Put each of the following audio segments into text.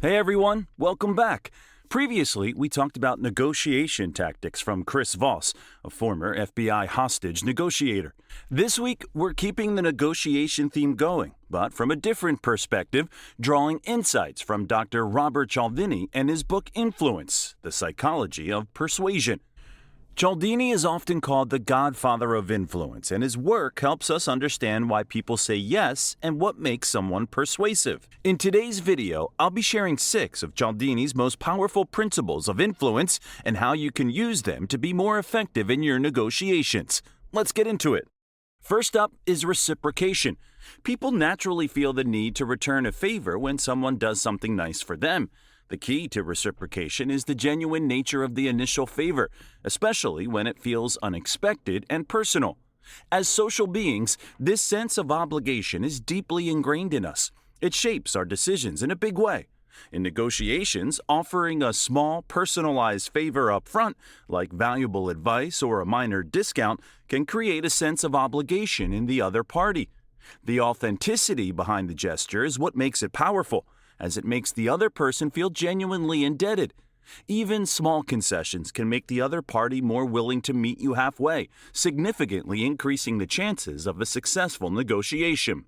Hey everyone, welcome back. Previously, we talked about negotiation tactics from Chris Voss, a former FBI hostage negotiator. This week, we're keeping the negotiation theme going, but from a different perspective, drawing insights from Dr. Robert Cialdini and his book Influence, The Psychology of Persuasion. Cialdini is often called the Godfather of Influence, and his work helps us understand why people say yes and what makes someone persuasive. In today's video, I'll be sharing 6 of Cialdini's most powerful principles of influence and how you can use them to be more effective in your negotiations. Let's get into it. First up is reciprocation. People naturally feel the need to return a favor when someone does something nice for them. The key to reciprocation is the genuine nature of the initial favor, especially when it feels unexpected and personal. As social beings, this sense of obligation is deeply ingrained in us. It shapes our decisions in a big way. In negotiations, offering a small, personalized favor up front, like valuable advice or a minor discount, can create a sense of obligation in the other party. The authenticity behind the gesture is what makes it powerful, as it makes the other person feel genuinely indebted. Even small concessions can make the other party more willing to meet you halfway, significantly increasing the chances of a successful negotiation.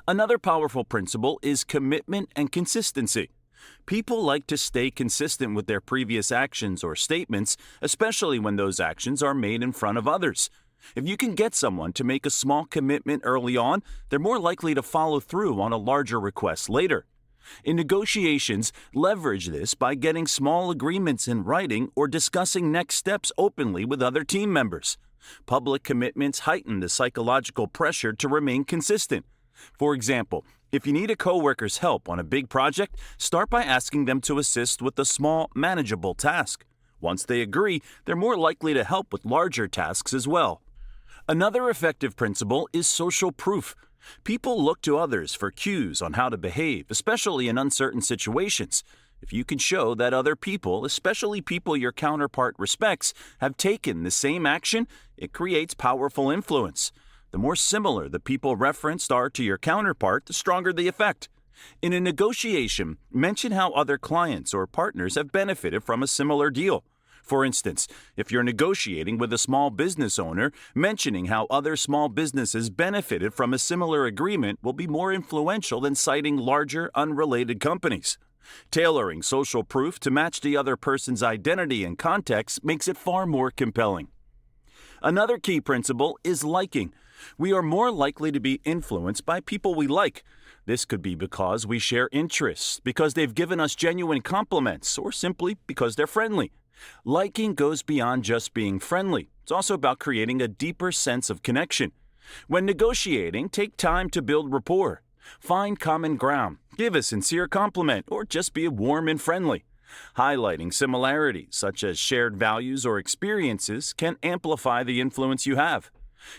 Another powerful principle is commitment and consistency. People like to stay consistent with their previous actions or statements, especially when those actions are made in front of others. If you can get someone to make a small commitment early on, they're more likely to follow through on a larger request later. In negotiations, leverage this by getting small agreements in writing or discussing next steps openly with other team members. Public commitments heighten the psychological pressure to remain consistent. For example, if you need a coworker's help on a big project, start by asking them to assist with a small, manageable task. Once they agree, they're more likely to help with larger tasks as well. Another effective principle is social proof. People look to others for cues on how to behave, especially in uncertain situations. If you can show that other people, especially people your counterpart respects, have taken the same action, it creates powerful influence. The more similar the people referenced are to your counterpart, the stronger the effect. In a negotiation, mention how other clients or partners have benefited from a similar deal. For instance, if you're negotiating with a small business owner, mentioning how other small businesses benefited from a similar agreement will be more influential than citing larger, unrelated companies. Tailoring social proof to match the other person's identity and context makes it far more compelling. Another key principle is liking. We are more likely to be influenced by people we like. This could be because we share interests, because they've given us genuine compliments, or simply because they're friendly. Liking goes beyond just being friendly. It's also about creating a deeper sense of connection. When negotiating, take time to build rapport. Find common ground, give a sincere compliment, or just be warm and friendly. Highlighting similarities, such as shared values or experiences, can amplify the influence you have.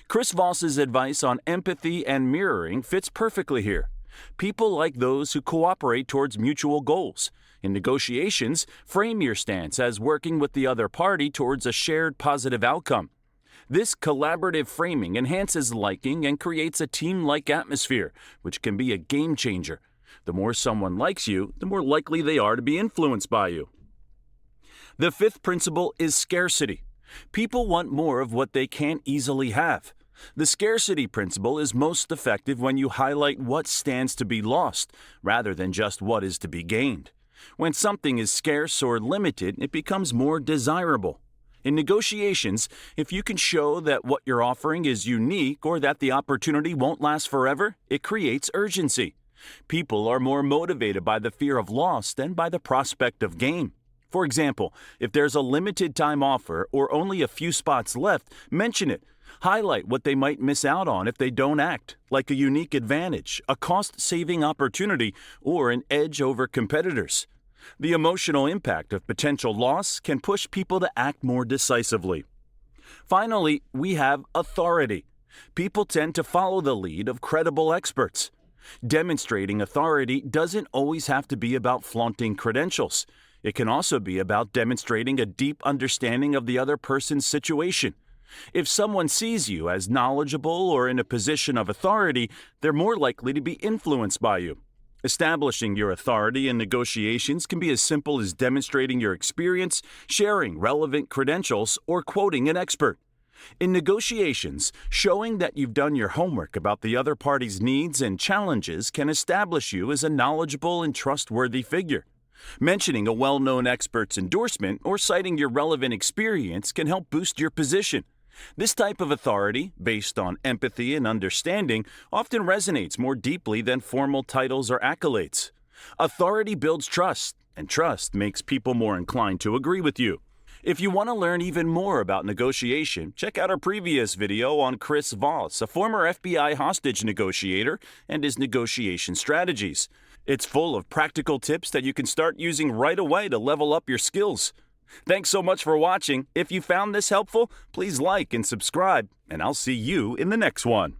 Chris Voss's advice on empathy and mirroring fits perfectly here. People like those who cooperate towards mutual goals. In negotiations, frame your stance as working with the other party towards a shared positive outcome. This collaborative framing enhances liking and creates a team-like atmosphere, which can be a game changer. The more someone likes you, the more likely they are to be influenced by you. The 5th principle is scarcity. People want more of what they can't easily have. The scarcity principle is most effective when you highlight what stands to be lost, rather than just what is to be gained. When something is scarce or limited, it becomes more desirable. In negotiations, if you can show that what you're offering is unique or that the opportunity won't last forever, it creates urgency. People are more motivated by the fear of loss than by the prospect of gain. For example, if there's a limited time offer or only a few spots left, mention it. Highlight what they might miss out on if they don't act, like a unique advantage, a cost-saving opportunity, or an edge over competitors. The emotional impact of potential loss can push people to act more decisively. Finally, we have authority. People tend to follow the lead of credible experts. Demonstrating authority doesn't always have to be about flaunting credentials. It can also be about demonstrating a deep understanding of the other person's situation. If someone sees you as knowledgeable or in a position of authority, they're more likely to be influenced by you. Establishing your authority in negotiations can be as simple as demonstrating your experience, sharing relevant credentials, or quoting an expert. In negotiations, showing that you've done your homework about the other party's needs and challenges can establish you as a knowledgeable and trustworthy figure. Mentioning a well-known expert's endorsement or citing your relevant experience can help boost your position. This type of authority, based on empathy and understanding, often resonates more deeply than formal titles or accolades. Authority builds trust, and trust makes people more inclined to agree with you. If you want to learn even more about negotiation, check out our previous video on Chris Voss, a former FBI hostage negotiator, and his negotiation strategies. It's full of practical tips that you can start using right away to level up your skills. Thanks so much for watching. If you found this helpful, please like and subscribe, and I'll see you in the next one.